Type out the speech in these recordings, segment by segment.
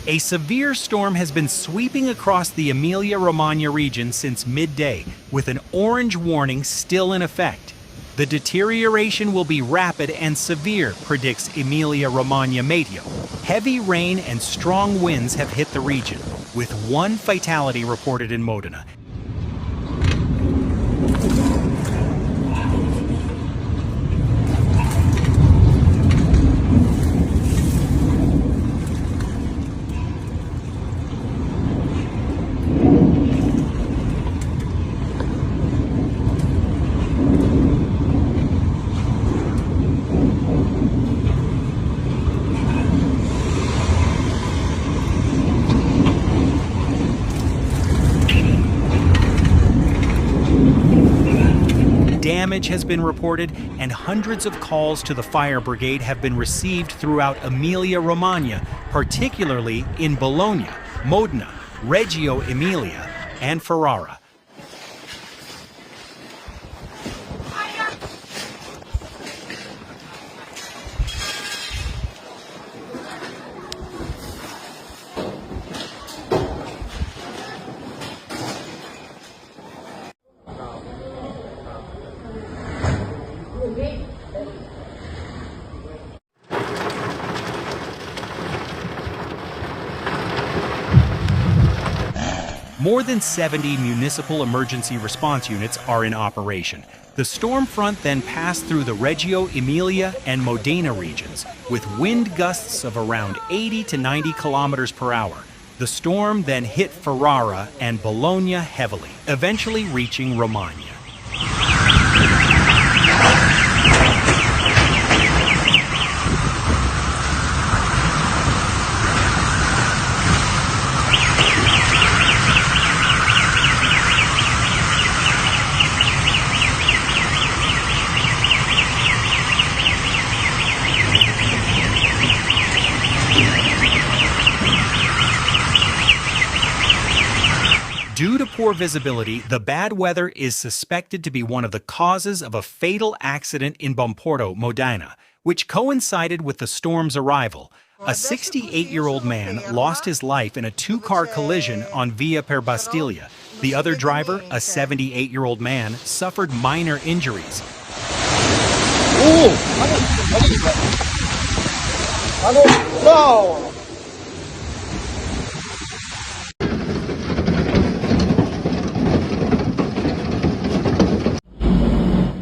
A severe storm has been sweeping across the Emilia-Romagna region since midday, with an orange warning still in effect. The deterioration will be rapid and severe, predicts Emilia-Romagna Meteo. Heavy rain and strong winds have hit the region, with one fatality reported in Modena. Damage has been reported, and hundreds of calls to the fire brigade have been received throughout Emilia-Romagna, particularly in Bologna, Modena, Reggio Emilia, and Ferrara. More than 70 municipal emergency response units are in operation. The storm front then passed through the Reggio Emilia and Modena regions, with wind gusts of around 80 to 90 kilometers per hour. The storm then hit Ferrara and Bologna heavily, eventually reaching Romagna. Due to poor visibility, the bad weather is suspected to be one of the causes of a fatal accident in Bomporto, Modena, which coincided with the storm's arrival. A 68-year-old man lost his life in a two-car collision on Via per Bastiglia. The other driver, a 78-year-old man, suffered minor injuries.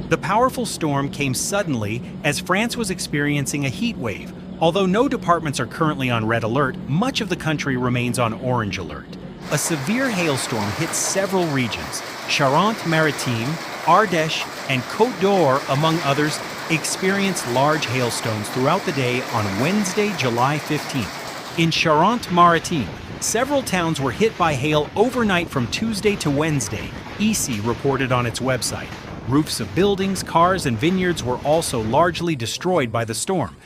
The powerful storm came suddenly as France was experiencing a heat wave. Although no departments are currently on red alert, much of the country remains on orange alert. A severe hailstorm hit several regions. Charente-Maritime, Ardèche, and Côte-d'Or, among others, experienced large hailstones throughout the day on Wednesday, July 15th. In Charente-Maritime, several towns were hit by hail overnight from Tuesday to Wednesday, EC reported on its website. Roofs of buildings, cars, and vineyards were also largely destroyed by the storm.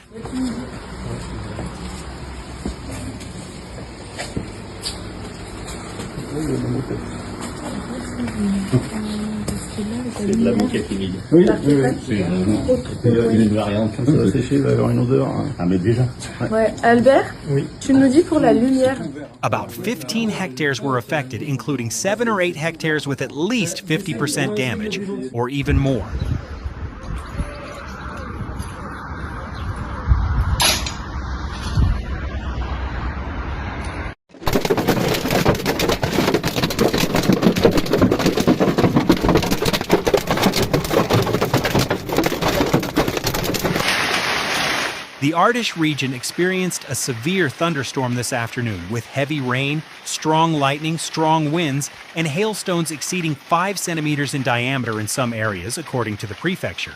C'est de la moquette Emilia. Oui, oui, oui. C'est une variante. Ça va sécher, il va y avoir une odeur. Ah, mais déjà. Ouais. Albert, oui. Tu nous dis pour la lumière. About 15 hectares were affected, including 7 or 8 hectares with at least 50% damage, or even more. The Ardèche region experienced a severe thunderstorm this afternoon with heavy rain, strong lightning, strong winds, and hailstones exceeding 5 centimeters in diameter in some areas, according to the prefecture.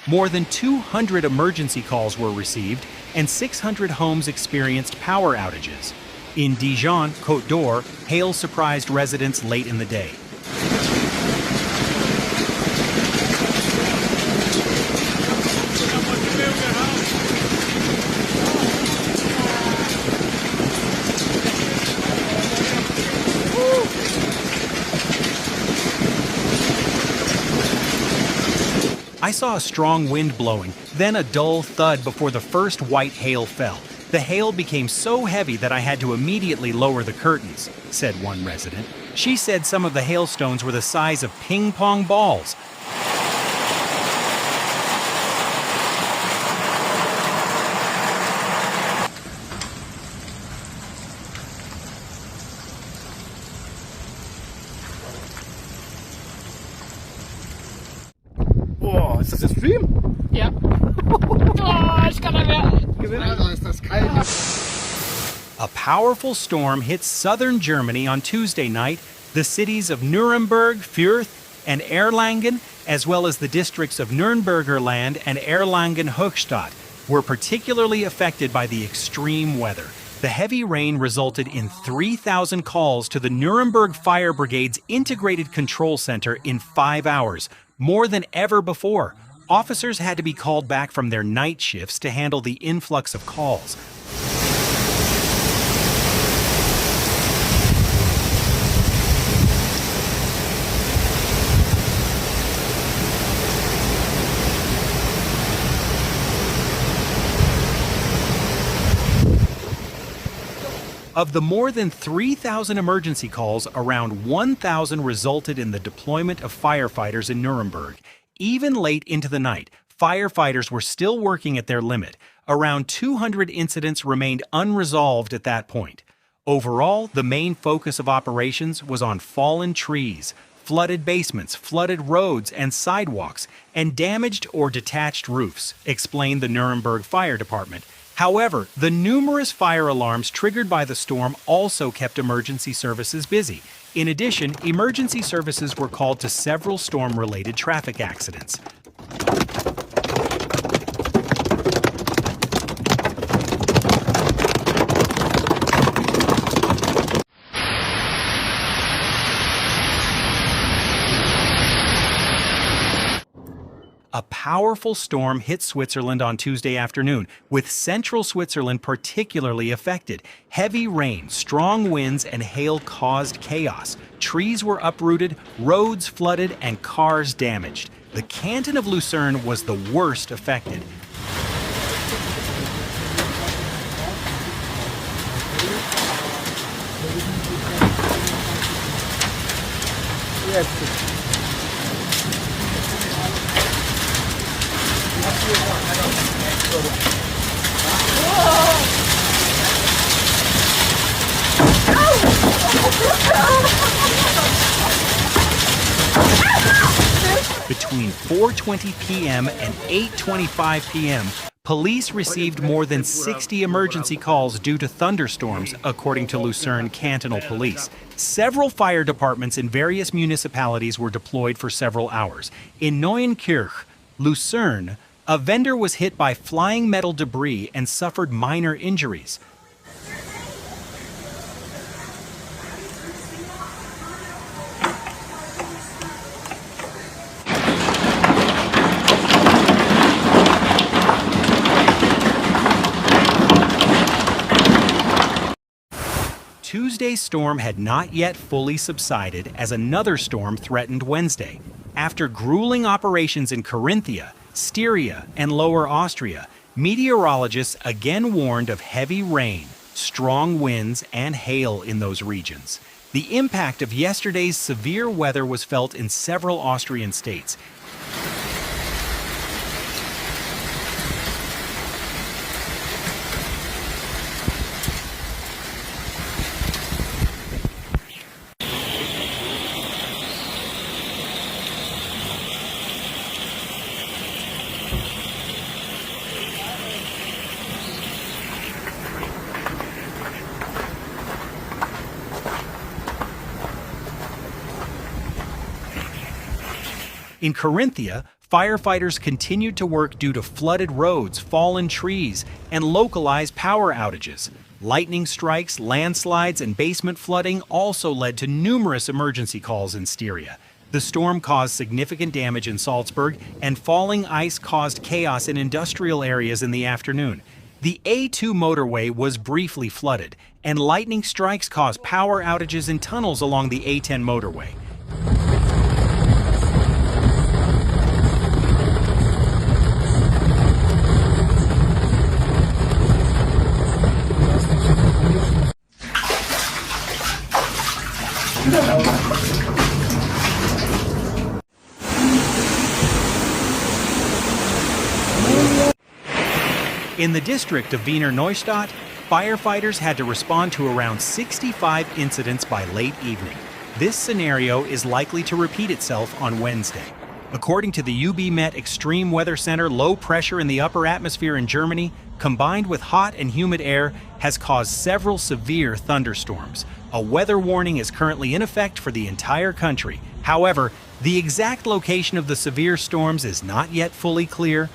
More than 200 emergency calls were received, and 600 homes experienced power outages. In Dijon, Côte-d'Or, hail surprised residents late in the day. I saw a strong wind blowing, then a dull thud before the first white hail fell. The hail became so heavy that I had to immediately lower the curtains, said one resident. She said some of the hailstones were the size of ping pong balls. Boah, ist das der Stream? Ja. Oh, ich kann da mehr. Alter, ist das kalt. A powerful storm hit southern Germany on Tuesday night. The cities of Nuremberg, Fürth, and Erlangen, as well as the districts of Nürnberger Land and Erlangen-Höchstadt, were particularly affected by the extreme weather. The heavy rain resulted in 3,000 calls to the Nuremberg Fire Brigade's Integrated Control Center in 5 hours, more than ever before. Officers had to be called back from their night shifts to handle the influx of calls. Of the more than 3,000 emergency calls, around 1,000 resulted in the deployment of firefighters in Nuremberg. Even late into the night, firefighters were still working at their limit. Around 200 incidents remained unresolved at that point. Overall, the main focus of operations was on fallen trees, flooded basements, flooded roads and sidewalks, and damaged or detached roofs, explained the Nuremberg Fire Department. However, the numerous fire alarms triggered by the storm also kept emergency services busy. In addition, emergency services were called to several storm-related traffic accidents. A powerful storm hit Switzerland on Tuesday afternoon, with central Switzerland particularly affected. Heavy rain, strong winds, and hail caused chaos. Trees were uprooted, roads flooded, and cars damaged. The canton of Lucerne was the worst affected. Between 4:20 p.m. and 8:25 p.m., police received more than 60 emergency calls due to thunderstorms, according to Lucerne Cantonal Police. Several fire departments in various municipalities were deployed for several hours. In Neuenkirch, Lucerne, a vendor was hit by flying metal debris and suffered minor injuries. Tuesday's storm had not yet fully subsided as another storm threatened Wednesday. After grueling operations in Carinthia, Styria, and Lower Austria, meteorologists again warned of heavy rain, strong winds, and hail in those regions. The impact of yesterday's severe weather was felt in several Austrian states. In Carinthia, firefighters continued to work due to flooded roads, fallen trees, and localized power outages. Lightning strikes, landslides, and basement flooding also led to numerous emergency calls in Styria. The storm caused significant damage in Salzburg, and falling ice caused chaos in industrial areas in the afternoon. The A2 motorway was briefly flooded, and lightning strikes caused power outages in tunnels along the A10 motorway. In the district of Wiener Neustadt, firefighters had to respond to around 65 incidents by late evening. This scenario is likely to repeat itself on Wednesday. According to the UB Met Extreme Weather Center, low pressure in the upper atmosphere in Germany, combined with hot and humid air, has caused several severe thunderstorms. A weather warning is currently in effect for the entire country. However, the exact location of the severe storms is not yet fully clear.